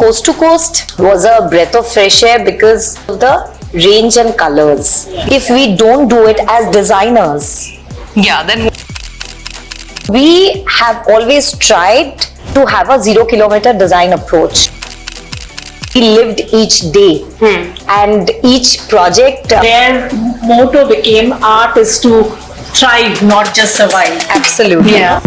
Coast to Coast was a breath of fresh air because of the range and colors. If we don't do it as designers, then we have always tried to have a 0 kilometer design approach. We lived each day and each project. Their motto became art is to thrive, not just survive. Absolutely. Yeah.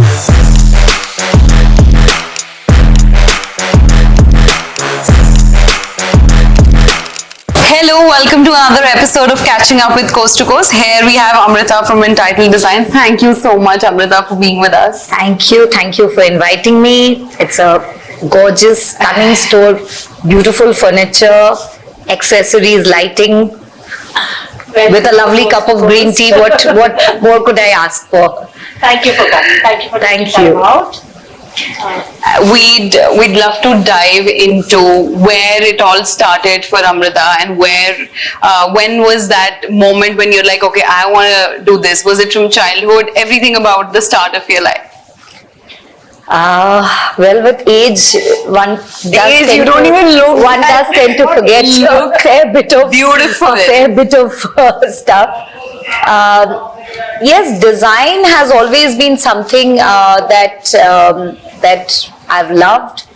Hello, welcome to another episode of Catching Up with Coast to Coast. Here we have Amrita from Untitled Design. Thank you so much, Amrita, for being with us. Thank you for inviting me. It's a gorgeous, stunning store, beautiful furniture, accessories, lighting, with a lovely cup of green tea. What more could I ask for? Thank you for coming. Thank you for taking time out. We'd love to dive into where it all started for Amrita and when was that moment when you're like, okay, I want to do this. Was it from childhood? Everything about the start of your life. Well, with age, one does you don't even look. One does tend to forget a fair bit of beautiful, stuff. Yes, design has always been something that I've loved.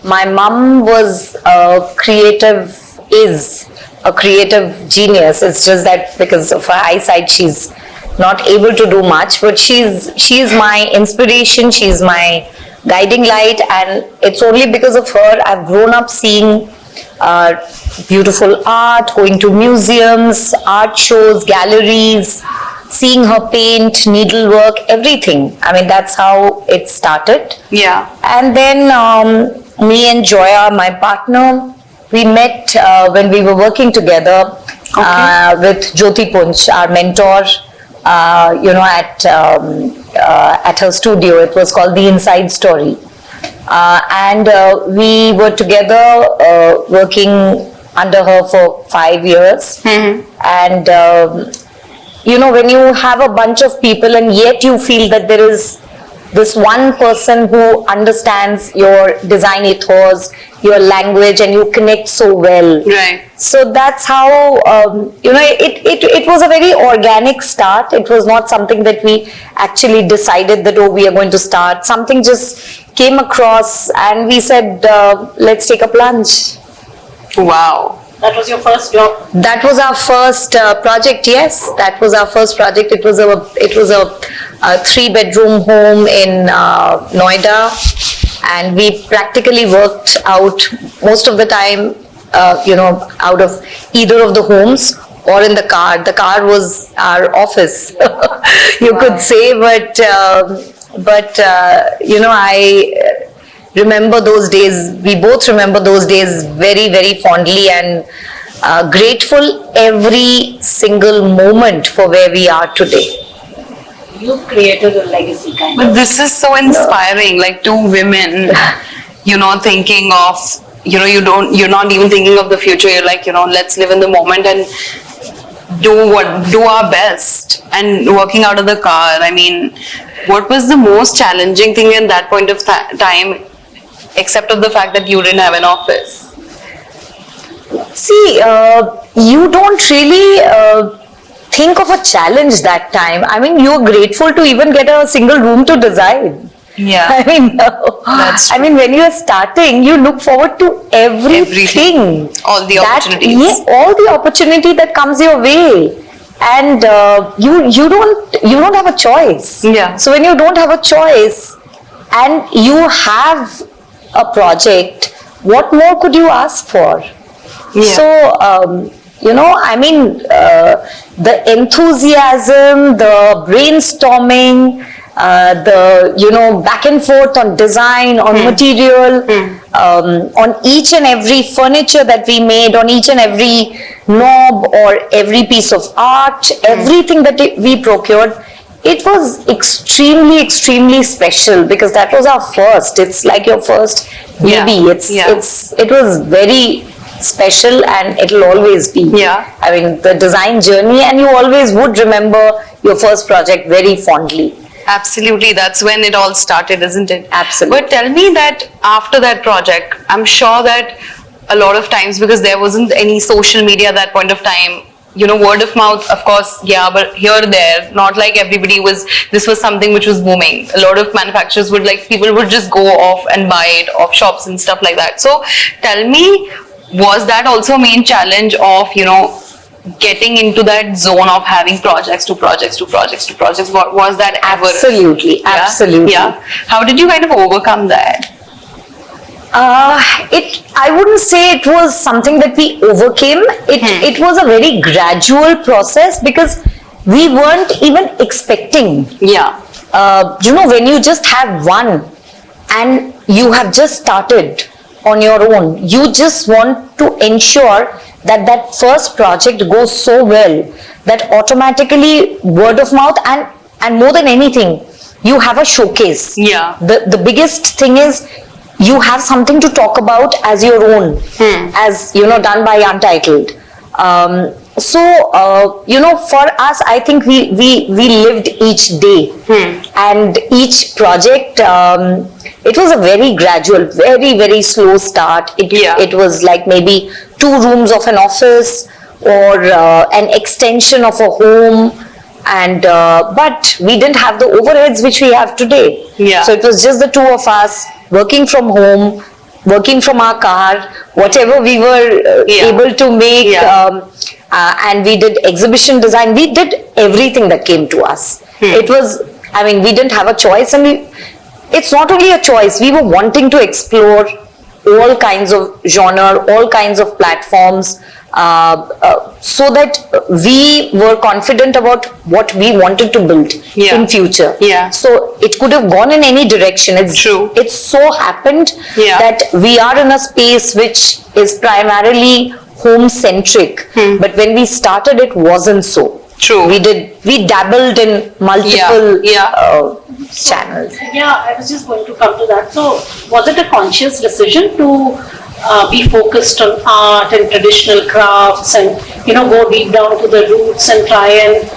My mum is a creative genius. It's just that because of her eyesight, she's not able to do much, but she's my inspiration, she's my guiding light, and it's only because of her I've grown up seeing beautiful art, going to museums, art shows, galleries, seeing her paint, needlework, everything. I mean, that's how it started. Yeah. And then me and Joya, my partner, we met when we were working together with Jyoti Punch, our mentor, at her studio. It was called The Inside Story. And we were together working under her for 5 years. And when you have a bunch of people and yet you feel that there is this one person who understands your design ethos, your language, and you connect so well. Right. So that's how, it was a very organic start. It was not something that we actually decided that, we are going to start. Something just came across and we said, let's take a plunge. Wow. That was your first job? That was our first project, yes. That was our first project. It was a 3-bedroom home in Noida, and we practically worked out most of the time, out of either of the homes or in the car. The car was our office, you could say, but I remember those days. We both remember those days very, very fondly, and grateful every single moment for where we are today. You've created a legacy kind of. But this is so inspiring, like two women, thinking of, you're not even thinking of the future. You're like, let's live in the moment and do our best, and working out of the car. I mean, what was the most challenging thing in that point of time, except of the fact that you didn't have an office? See, you don't really think of a challenge that time. I mean, you're grateful to even get a single room to design. Yeah. I mean, That's true. I mean, when you're starting, you look forward to everything. All the opportunities. All the opportunity that comes your way. And you don't have a choice. Yeah. So when you don't have a choice and you have a project, what more could you ask for? Yeah. So, the enthusiasm, the brainstorming, the back and forth on design, on material, on each and every furniture that we made, on each and every knob or every piece of art, everything that we procured, it was extremely special because that was our first. It's like your first baby. It was very special, and it'll always be. Yeah. I mean, the design journey, and you always would remember your first project very fondly. Absolutely, that's when it all started, isn't it? Absolutely. But tell me that after that project, I'm sure that a lot of times, because there wasn't any social media at that point of time, word of mouth, of course, yeah, but here or there, not like everybody this was something which was booming. A lot of manufacturers people would just go off and buy it off shops and stuff like that. So tell me, was that also a main challenge of, getting into that zone of having projects to projects to projects to projects? What was that ever? Absolutely, Yeah? absolutely. Yeah. How did you kind of overcome that? I wouldn't say it was something that we overcame. It was a very gradual process because we weren't even expecting. Yeah. When you just have one and you have just started on your own, you just want to ensure that first project goes so well that automatically word of mouth and more than anything, you have a showcase. Yeah. The biggest thing is you have something to talk about as your own, as done by Untitled. For us, I think we lived each day and each project. It was a very gradual, very, very slow start. It was like maybe 2 rooms of an office or an extension of a home, and but we didn't have the overheads which we have today. Yeah. So it was just the 2 of us working from home, working from our car, whatever we were able to make. Yeah. And we did exhibition design. We did everything that came to us. It was, we didn't have a choice, and it's not only a choice, we were wanting to explore all kinds of genre, all kinds of platforms, so that we were confident about what we wanted to build in future. Yeah. So it could have gone in any direction. It's true. It so happened that we are in a space which is primarily home centric, but when we started, it wasn't so. True. We dabbled in multiple channels. Yeah, I was just going to come to that. So, was it a conscious decision to be focused on art and traditional crafts and, go deep down to the roots and try and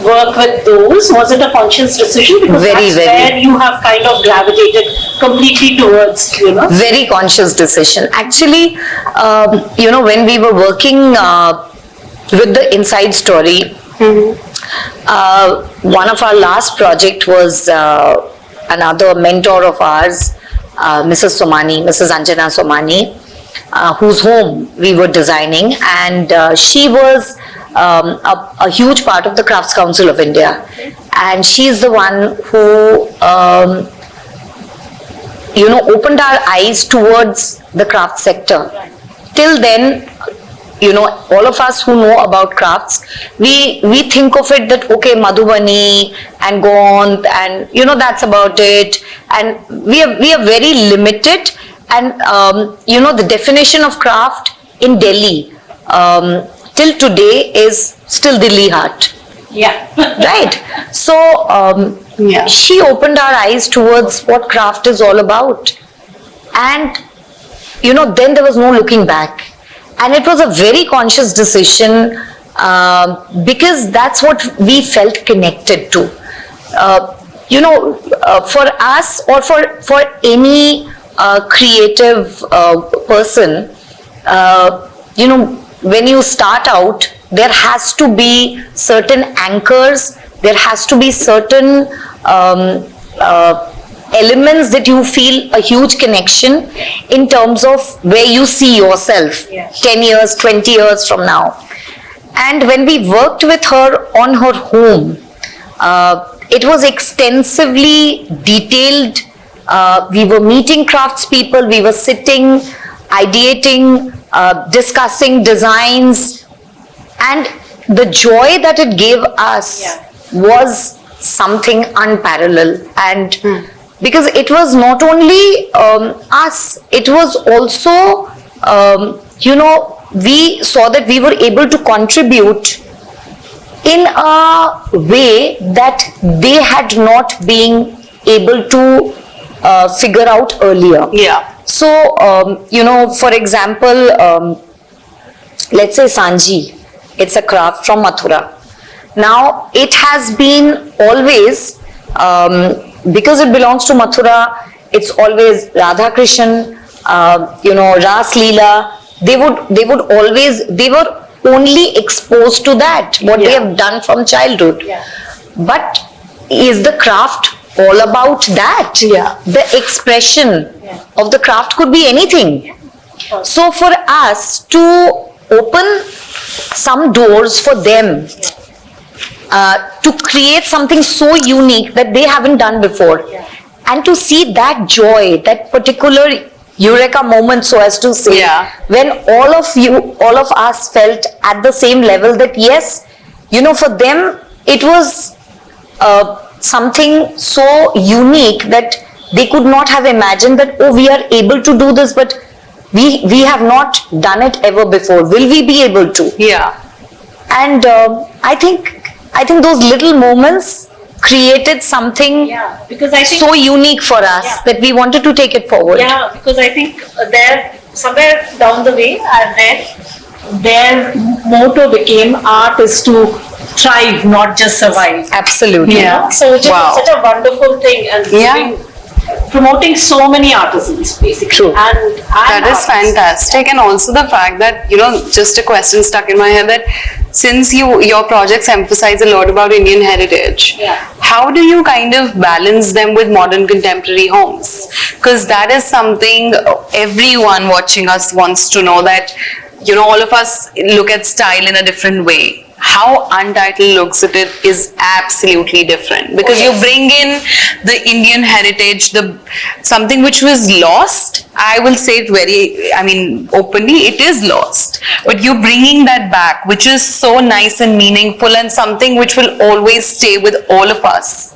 work with those? Was it a conscious decision? Because that's where you have kind of gravitated completely towards, Very conscious decision. Actually, when we were working with the Inside Story, one of our last project was another mentor of ours, Mrs. Anjana Somani, whose home we were designing, and she was a huge part of the Crafts Council of India, and she's the one who opened our eyes towards the craft sector. Till then, all of us who know about crafts, we think of it that, okay, Madhubani and Gond and, that's about it. And we are very limited. And, the definition of craft in Delhi till today is still Delhi heart. Yeah. Right. So, she opened our eyes towards what craft is all about. And, then there was no looking back. And it was a very conscious decision because that's what we felt connected to. For us or for any creative person, when you start out, there has to be certain anchors, there has to be certain elements that you feel a huge connection in terms of where you see yourself 10 years, 20 years from now. And when we worked with her on her home, it was extensively detailed. We were meeting craftspeople, we were sitting, ideating, discussing designs, and the joy that it gave us was something unparalleled. And because it was not only us, it was also, we saw that we were able to contribute in a way that they had not been able to figure out earlier. Yeah. So, for example, let's say Sanji, it's a craft from Mathura. Now, it has been always because it belongs to Mathura, it's always Radha Krishan, Ras Leela. They were only exposed to that, what they have done from childhood. Yeah. But is the craft all about that? Yeah. The expression of the craft could be anything. So for us to open some doors for them, to create something so unique that they haven't done before, and to see that joy, that particular eureka moment, so as to say, when all of us felt at the same level that yes, for them it was something so unique that they could not have imagined that, oh, we are able to do this, but we have not done it ever before. Will we be able to? Yeah. And I think those little moments created something because I think so unique for us that we wanted to take it forward. Yeah, because I think there, somewhere down the way, I read their motto became art is to thrive, not just survive. Absolutely. Yeah. So which is such a wonderful thing, and promoting so many artisans basically. True. And that is fantastic. And also the fact that, just a question stuck in my head, that since your projects emphasize a lot about Indian heritage, how do you kind of balance them with modern contemporary homes? Because that is something everyone watching us wants to know, that all of us look at style in a different way. How Untitled looks at it is absolutely different, because you bring in the Indian heritage, something which was lost. I will say it openly, it is lost. But you're bringing that back, which is so nice and meaningful, and something which will always stay with all of us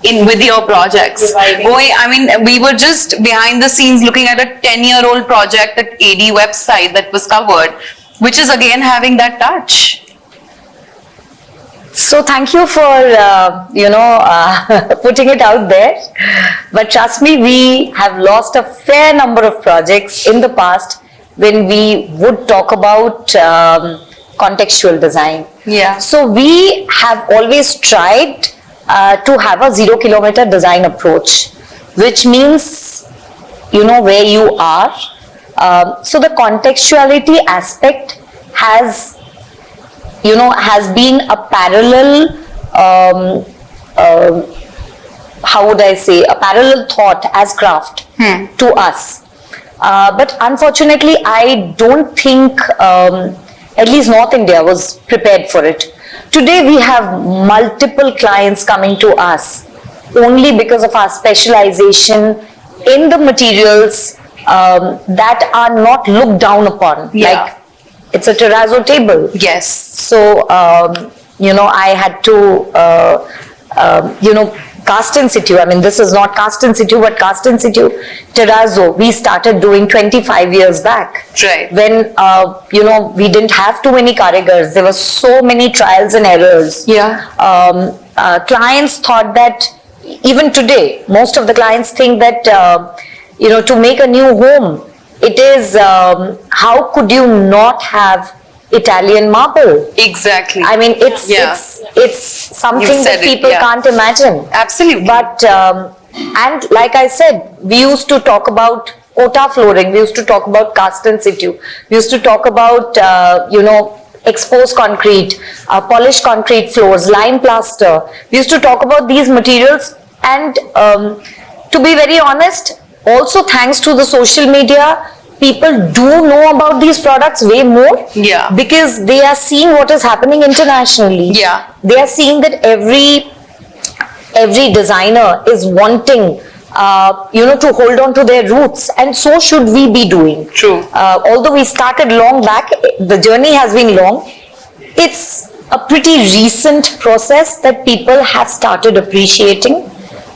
with your projects. We were just behind the scenes looking at a 10-year-old project, that AD website that was covered, which is again having that touch. So thank you for, putting it out there. But trust me, we have lost a fair number of projects in the past when we would talk about contextual design. Yeah. So we have always tried to have a 0-kilometer design approach, which means, where you are. So the contextuality aspect has been a parallel, a parallel thought as craft to us. But unfortunately, I don't think, at least North India was prepared for it. Today, we have multiple clients coming to us only because of our specialization in the materials that are not looked down upon. Like, it's a terrazzo table. Yes. So, I had to, cast in situ. This is not cast in situ, but cast in situ terrazzo we started doing 25 years back. Right. When, we didn't have too many karigars. There were so many trials and errors. Yeah. Clients thought that, even today, most of the clients think that, to make a new home, it is, how could you not have Italian marble? Exactly. It's something that people can't imagine. Absolutely. But, and like I said, we used to talk about Ota flooring, we used to talk about cast in situ, we used to talk about, exposed concrete, polished concrete floors, lime plaster. We used to talk about these materials, and to be very honest, also thanks to the social media, people do know about these products way more. Yeah. Because they are seeing what is happening internationally. Yeah. They are seeing that every designer is wanting, to hold on to their roots, and so should we be doing. True. Although we started long back, the journey has been long. It's a pretty recent process that people have started appreciating.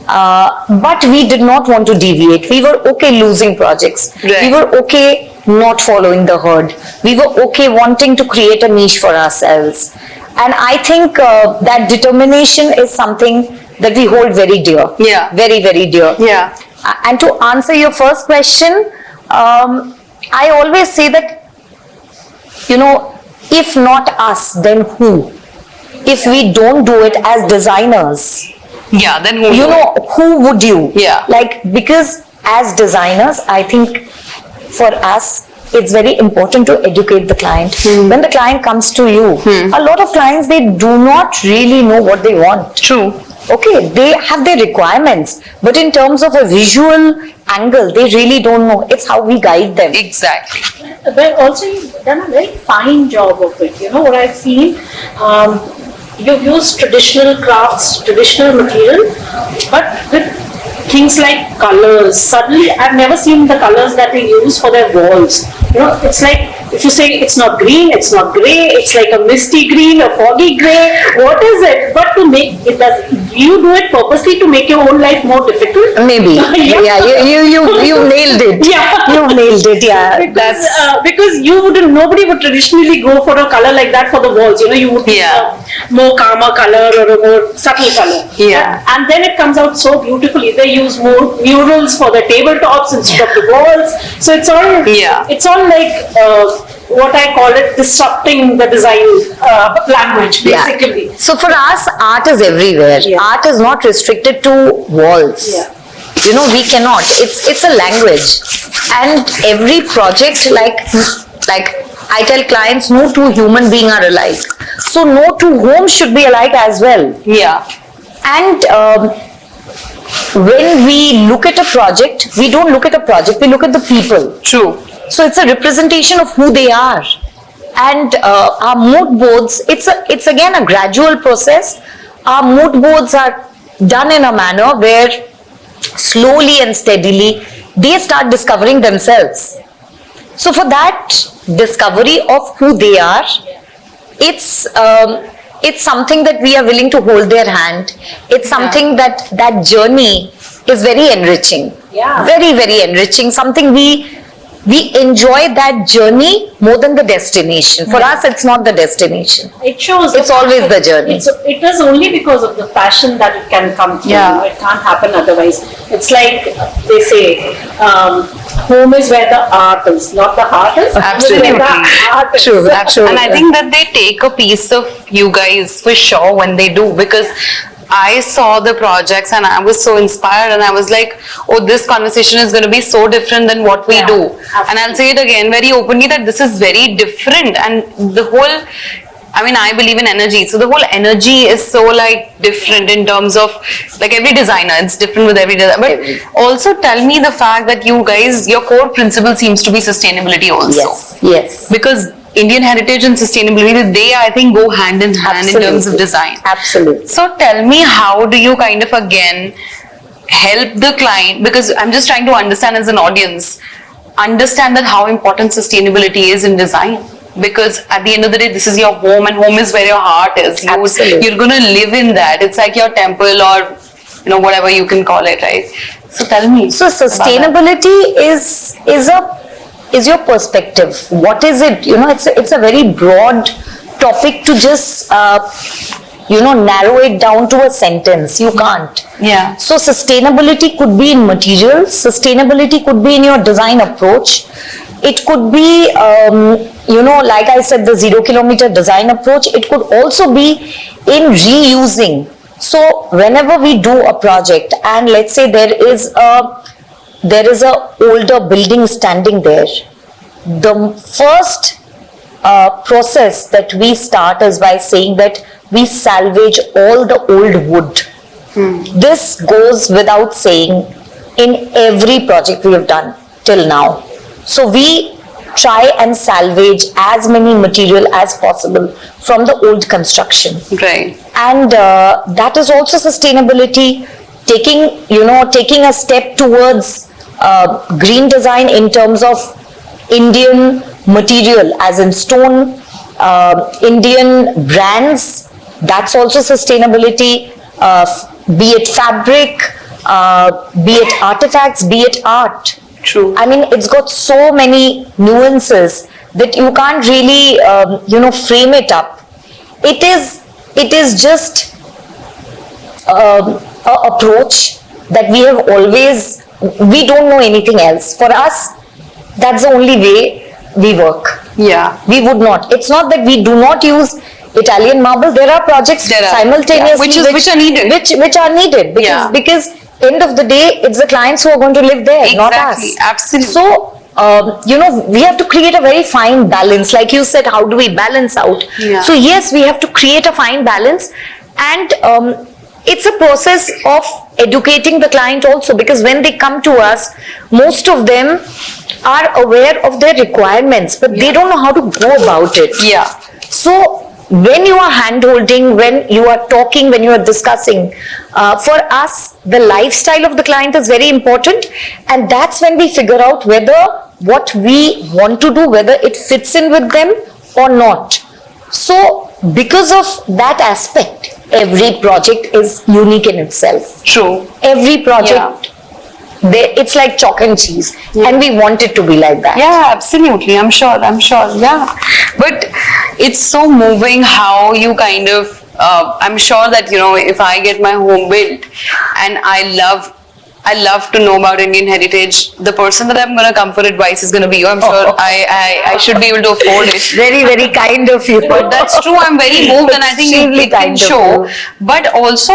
But we did not want to deviate. We were okay losing projects. Right. We were okay not following the herd. We were okay wanting to create a niche for ourselves. And I think that determination is something that we hold very dear. Yeah. Very, very dear. Yeah. And to answer your first question, I always say that, if not us, then who? If we don't do it as designers, Yeah, then who? You do know, it? who would you? Yeah. Like, because as designers, I think for us, it's very important to educate the client. When the client comes to you, a lot of clients, they do not really know what they want. True. Okay, they have their requirements, but in terms of a visual angle, they really don't know. It's how we guide them. Exactly. But also you've done a very fine job of it. You know what I've seen? You've used traditional crafts, traditional material, but with things like colors. Suddenly, I've never seen the colors that they use for their walls. You know, it's like, if you say it's not green, it's not grey, it's like a misty green, a foggy grey, what is it? But to make it does, you do it purposely to make your own life more difficult? Maybe. Yeah, you nailed it. Yeah. You nailed it, yeah. Because nobody would traditionally go for a color like that for the walls. You know, you would use a more calmer color or a more subtle color. Yeah. And then it comes out so beautifully. They use more murals for the tabletops instead of the walls. So it's all like what I call it, disrupting the design language, basically. Yeah. So for us, art is everywhere. Yeah. Art is not restricted to walls. Yeah. You know, we cannot. It's a language, and every project, like I tell clients, no two human beings are alike. So no two homes should be alike as well. Yeah. And when we look at a project, we don't look at a project, we look at the people. True. So it's a representation of who they are. And our mood boards, it's again a gradual process. Our mood boards are done in a manner where slowly and steadily they start discovering themselves. So for that discovery of who they are, it's something that we are willing to hold their hand. It's something that journey is very enriching. Yeah. Very, very enriching. Something we enjoy that journey more than the destination. For us, it's not the destination. It shows. It's always the journey. It is only because of the passion that it can come through. Yeah. You know, it can't happen otherwise. It's like they say, home is where the art is, not the heart is. Absolutely. Where the art is. True, absolutely. And I think that they take a piece of you guys for sure when they do, because I saw the projects and I was so inspired and I was like, oh, this conversation is going to be so different than what we do. Absolutely. And I'll say it again very openly that this is very different, and the whole, I mean, I believe in energy. So the whole energy is so like different in terms of like every designer, it's different with every designer. But also tell me the fact that you guys, your core principle seems to be sustainability also. Yes. Because Indian heritage and sustainability, they I think go hand in hand in terms of design. Absolutely. So tell me, how do you kind of again help the client, because I'm just trying to understand as an audience, understand that how important sustainability is in design. Because at the end of the day, this is your home, and home is where your heart is. Absolutely. You're going to live in that. It's like your temple, or you know, whatever you can call it, right? So tell me. So sustainability is your perspective. What is it? You know, it's a very broad topic to just narrow it down to a sentence. You can't. Yeah. So sustainability could be in materials. Sustainability could be in your design approach. It could be, like I said, the 0 kilometer design approach. It could also be in reusing. So whenever we do a project, and let's say there is a older building standing there, the first process that we start is by saying that we salvage all the old wood. This goes without saying in every project we have done till now. So we try and salvage as many material as possible from the old construction. Right. And that is also sustainability, taking a step towards green design in terms of Indian material, as in stone, Indian brands. That's also sustainability, be it fabric, be it artifacts, be it art. True. I mean, it's got so many nuances that you can't really, frame it up. It is just an approach that we have always, we don't know anything else. For us, that's the only way we work. Yeah. We would not. It's not that we do not use Italian marble. There are projects There are, simultaneously which are needed. which are needed because end of the day, it's the clients who are going to live there, not us. Absolutely. So, we have to create a very fine balance. Like you said, how do we balance out? Yeah. So, yes, we have to create a fine balance. And it's a process of educating the client also, because when they come to us, most of them are aware of their requirements, but they don't know how to go about it. Yeah. So, when you are hand-holding, when you are talking, when you are discussing, for us, the lifestyle of the client is very important, and that's when we figure out whether what we want to do, whether it fits in with them or not. So, because of that aspect, every project is unique in itself. True. Every project, it's like chalk and cheese, and we want it to be like that. Yeah, absolutely. I'm sure. Yeah. But it's so moving how you kind of, I'm sure that, if I get my home built and I love to know about Indian heritage, the person that I'm going to come for advice is going to be you. I'm sure I should be able to afford it. Very, very kind of you. But that's true. I'm very moved, and I think it can show. But also,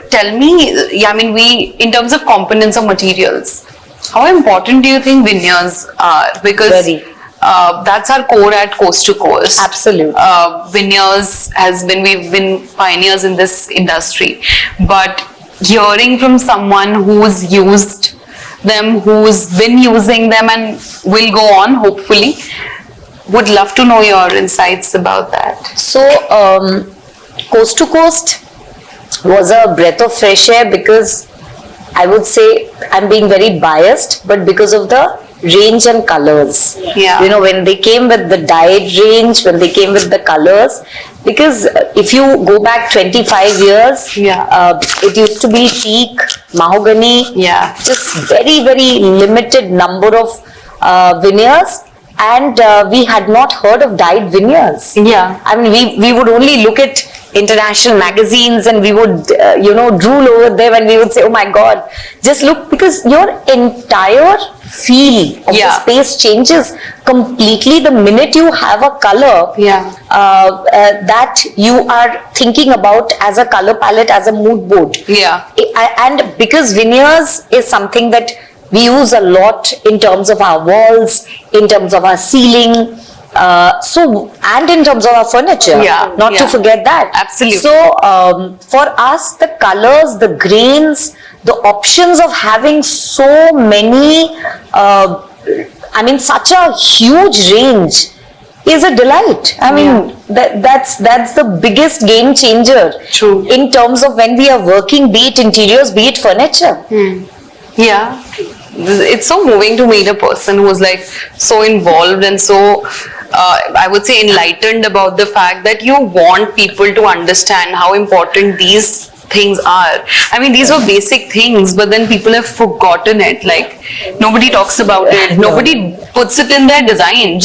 tell me, in terms of components or materials, how important do you think veneers are? Because that's our core at Coast to Coast. Absolutely. Veneers we've been pioneers in this industry. But hearing from someone who's used them, who's been using them and will go on, hopefully, would love to know your insights about that. So, Coast to Coast was a breath of fresh air, because I would say I'm being very biased, but because of the range and colors. Yeah. When they came with the dyed range, when they came with the colors, because if you go back 25 years, it used to be teak, mahogany, just very, very limited number of veneers, and we had not heard of dyed veneers. Yeah. I mean, we would only look at international magazines, and we would, drool over them, and we would say, oh my God, just look, because your entire feel of the space changes completely the minute you have a color that you are thinking about as a color palette, as a mood board. Yeah. And because veneers is something that we use a lot in terms of our walls, in terms of our ceiling, and in terms of our furniture, not to forget that. Absolutely. So, for us, the colors, the grains, the options of having so many, such a huge range is a delight. I mean, that's the biggest game changer. True. In terms of when we are working, be it interiors, be it furniture. Yeah. It's so moving to meet a person who's like so involved and so I would say enlightened about the fact that you want people to understand how important these things are. I mean, these are basic things, but then people have forgotten it. Like, nobody talks about it. Nobody puts it in their design.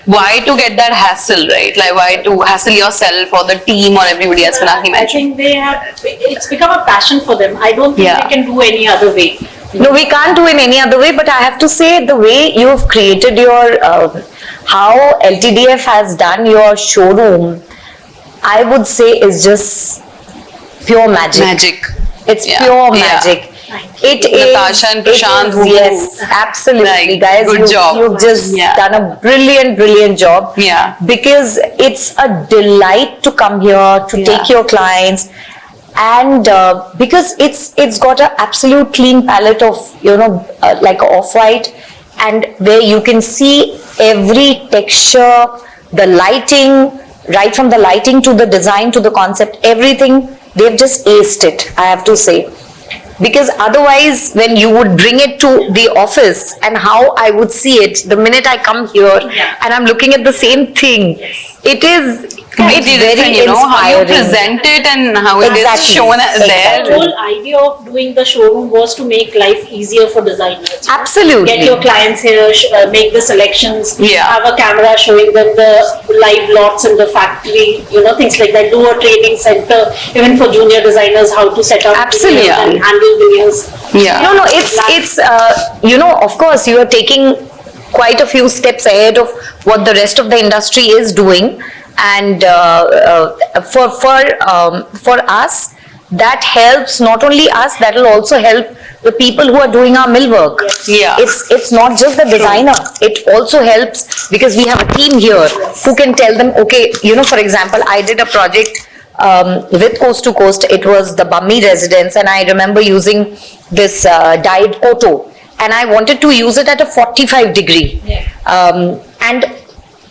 Why to get that hassle, right? Like, why to hassle yourself or the team or everybody else? I think it's become a passion for them. I don't think they can do any other way. No, we can't do in any other way, but I have to say the way you've created your, how LTDF has done your showroom, I would say is just pure magic. It's pure magic. It is. Natasha and Prashant. Yes, absolutely, guys. Good job. You've just done a brilliant job. Yeah. Because it's a delight to come here, to take your clients. And because it's got an absolute clean palette of, like off-white, and where you can see every texture, the lighting, right from the lighting to the design to the concept, everything, they've just aced it, I have to say. Because otherwise, when you would bring it to the office, and how I would see it, the minute I come here and I'm looking at the same thing, it is very inspiring. How you present it and how it is shown there. The whole idea of doing the showroom was to make life easier for designers. Absolutely. Get your clients here, make the selections, Yeah. have a camera showing them the live lots in the factory, things like that. Do a training center, even for junior designers, how to set up Absolutely. veneers and handle veneers. Yeah. No, it's of course, you are taking quite a few steps ahead of what the rest of the industry is doing. and for us, that helps not only us, that will also help the people who are doing our millwork. Yeah. It's not just the designer, it also helps because we have a team here who can tell them, okay, for example, I did a project with Coast to Coast. It was the Bummy residence, and I remember using this dyed auto, and I wanted to use it at a 45 degree and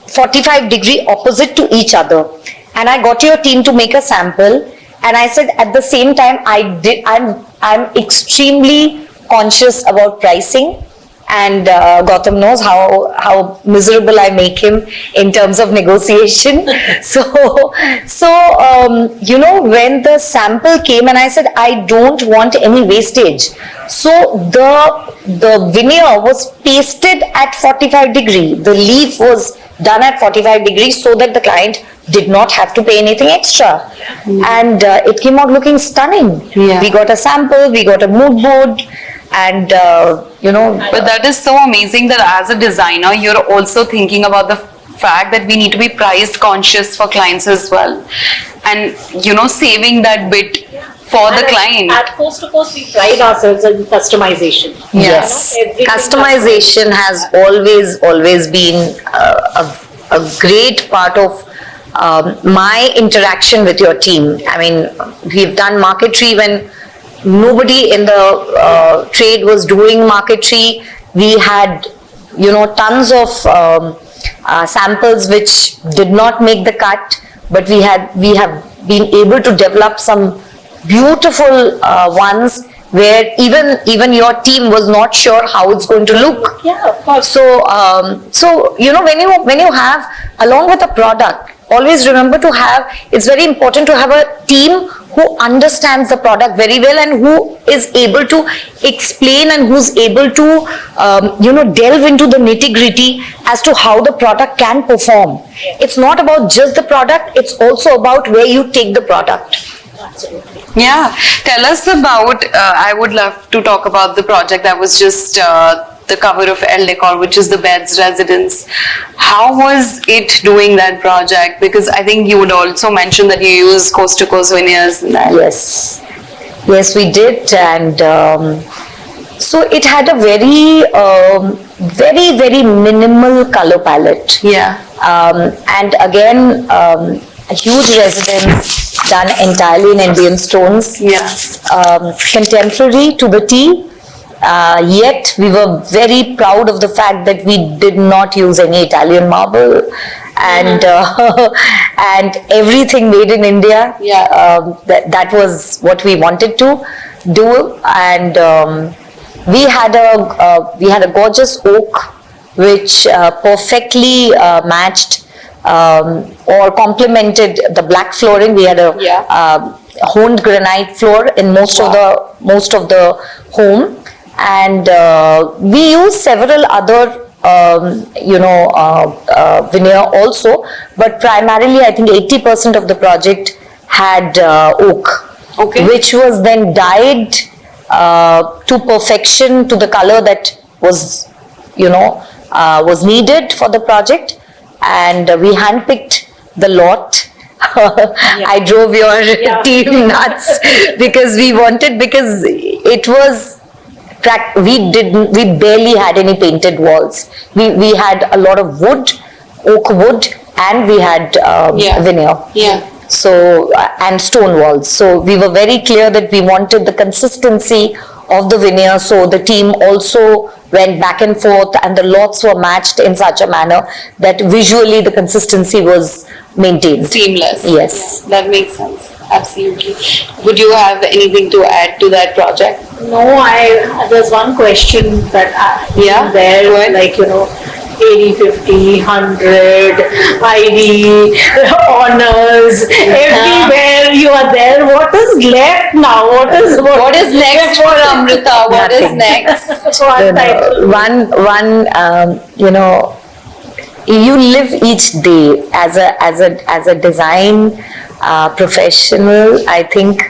45 degree opposite to each other, and I got your team to make a sample, and I said at the same time I'm extremely conscious about pricing, and Gautam knows how miserable I make him in terms of negotiation. So when the sample came, and I said I don't want any wastage, so the veneer was pasted at 45 degree. The leaf was done at 45 degrees so that the client did not have to pay anything extra, and it came out looking stunning. We got a sample, we got a mood board, and But that is so amazing that as a designer, you're also thinking about the fact that we need to be price conscious for clients as well, and saving that bit for the client. At Coast to Coast, we pride ourselves in customization. Yes, Everything customization has always been a great part of my interaction with your team. I mean, we've done marquetry when nobody in the trade was marquetry marquetry. We had, tons of samples which did not make the cut, but we have been able to develop some beautiful ones where even your team was not sure how it's going to look. Yeah, of course. So when you have, along with a product, always remember to have, it's very important to have a team who understands the product very well and who is able to explain and who's able to delve into the nitty-gritty as to how the product can perform. It's not about just the product, it's also about where you take the product. Absolutely. Yeah, tell us about, I would love to talk about the project that was just the cover of Elle Decor, which is the Beds Residence. How was it doing that project? Because I think you would also mention that you use Coast to Coast veneers in that. Yes, we did, and so it had a very minimal color palette. Yeah. And again, a huge residence done entirely in Indian stones. Yeah. Contemporary to the T. Yet we were very proud of the fact that we did not use any Italian marble, and and everything made in India. Yeah. That was what we wanted to do, and we had a gorgeous oak which perfectly matched or complemented the black flooring. We had a honed granite floor in most of the home. And we used several other veneer also, but primarily I think 80% of the project had oak, which was then dyed to perfection, to the color that was was needed for the project, and we handpicked the lot. I drove your team nuts because it was. We barely had any painted walls. We had a lot of oak wood, and we had veneer. Yeah. So and stone walls. So we were very clear that we wanted the consistency of the veneer. So the team also went back and forth, and the lots were matched in such a manner that visually the consistency was maintained. Seamless. Yes. Yeah, that makes sense. Absolutely. Would you have anything to add to that project? No, there's one question that there, like 80, 50, 100, ID, honors, everywhere you are there. What is left now? What is next for Amrita? What Nothing. is next? You live each day as a design professional. I think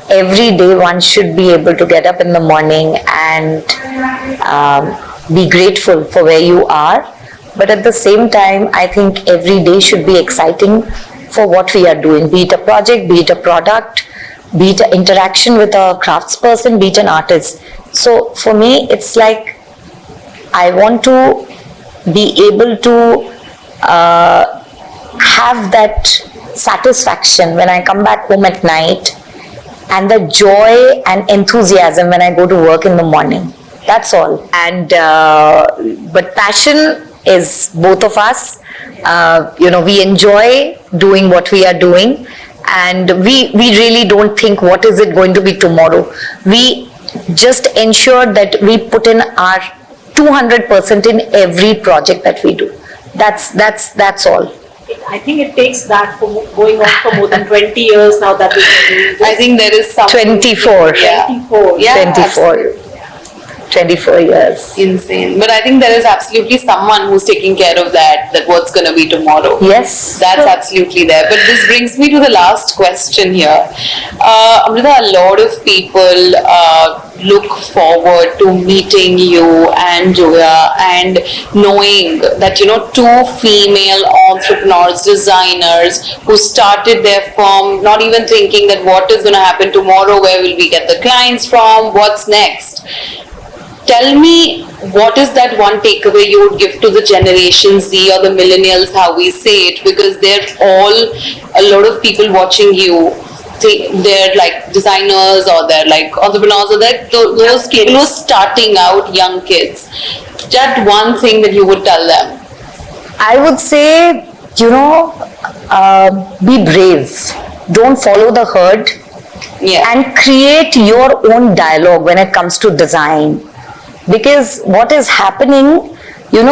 every day one should be able to get up in the morning and be grateful for where you are, But at the same time, I think every day should be exciting for what we are doing, be it a project, be it a product, be it an interaction with a craftsperson, be it an artist. So for me, it's like I want to be able to have that satisfaction when I come back home at night, and the joy and enthusiasm when I go to work in the morning. That's all. And but passion is both of us. We enjoy doing what we are doing, and we really don't think what is it going to be tomorrow. We just ensure that we put in our 200% in every project that we do. That's all. I think it takes that for going on for more than 20 years now that we've been doing this. I think there is some 24. Yeah. 24. Yeah, 24. absolutely. 24 years. Insane. But I think there is absolutely someone who's taking care of that what's going to be tomorrow. Yes. That's absolutely there. But this brings me to the last question here. Amrita, a lot of people look forward to meeting you and Julia and knowing that, two female entrepreneurs, designers who started their firm, not even thinking that what is going to happen tomorrow, where will we get the clients from, what's next. Tell me, what is that one takeaway you would give to the Generation Z or the millennials, how we say it, because they're all, a lot of people watching you, they're like designers or they're like entrepreneurs or they're those kids who are starting out, young kids. Just one thing that you would tell them. I would say, be brave. Don't follow the herd. Yeah. And create your own dialogue when it comes to design. Because what is happening,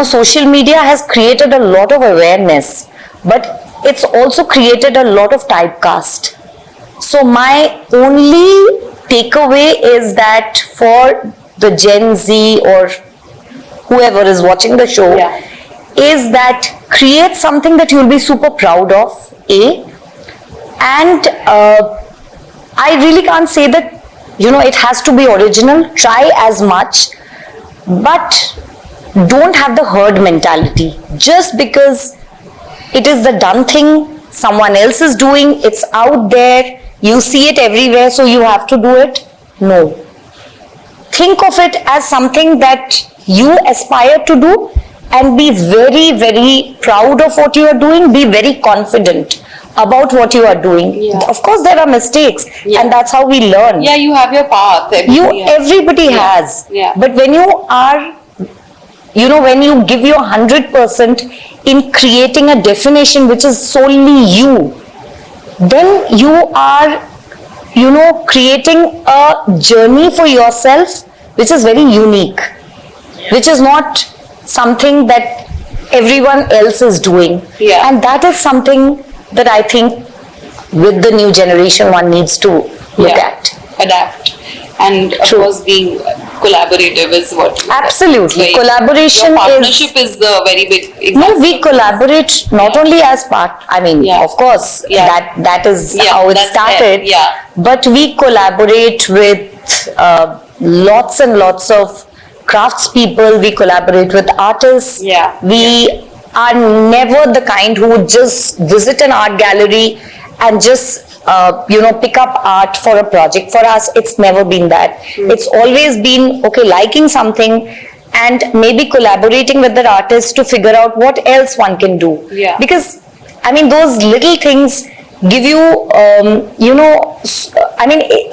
social media has created a lot of awareness, but it's also created a lot of typecast. So my only takeaway is that for the Gen Z or whoever is watching the show, is that create something that you'll be super proud of, and I really can't say that, it has to be original. Try as much, but don't have the herd mentality. Just because it is the done thing, someone else is doing, it's out there, you see it everywhere, so you have to do it. No. Think of it as something that you aspire to do and be very, very proud of what you are doing. Be very confident about what you are doing. Yeah. Of course, there are mistakes, and that's how we learn. Yeah, you have your path. Everybody has. Yeah. But when you are, when you give your 100% in creating a definition which is solely you, then you are, creating a journey for yourself which is very unique, which is not something that everyone else is doing. Yeah. And that is something that I think with the new generation one needs to look at. Adapt. And of course being collaborative is what. Absolutely. Collaboration your partnership is a very big example. No, we collaborate not only as part, of course, that is how it started. But we collaborate with lots and lots of craftspeople. We collaborate with artists. We are never the kind who would just visit an art gallery and just pick up art for a project. For us, it's never been that. It's always been liking something and maybe collaborating with the artist to figure out what else one can do. Because those little things give you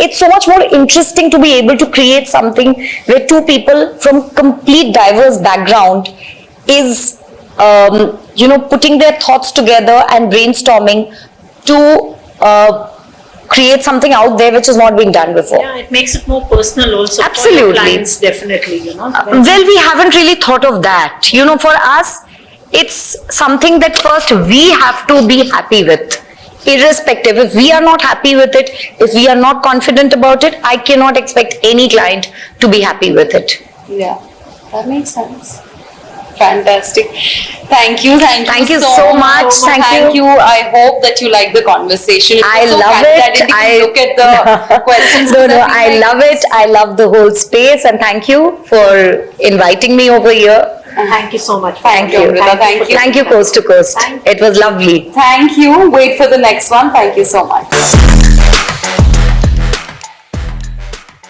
it's so much more interesting to be able to create something where two people from complete diverse background is putting their thoughts together and brainstorming to create something out there which is not being done before. Yeah, it makes it more personal also. Absolutely. For your clients, definitely, Well, we haven't really thought of that. For us, it's something that first we have to be happy with. Irrespective, if we are not happy with it, if we are not confident about it, I cannot expect any client to be happy with it. Yeah, that makes sense. Fantastic. Thank you so much. Thank you. I hope that you like the conversation. I love it. I look at the questions. No, I love it. I love the whole space, and thank you for inviting me over here. Thank you so much. Thank you, Amrita. Thank you. Thank you, Coast to Coast. Thank It was lovely. Thank you. Wait for the next one. Thank you so much.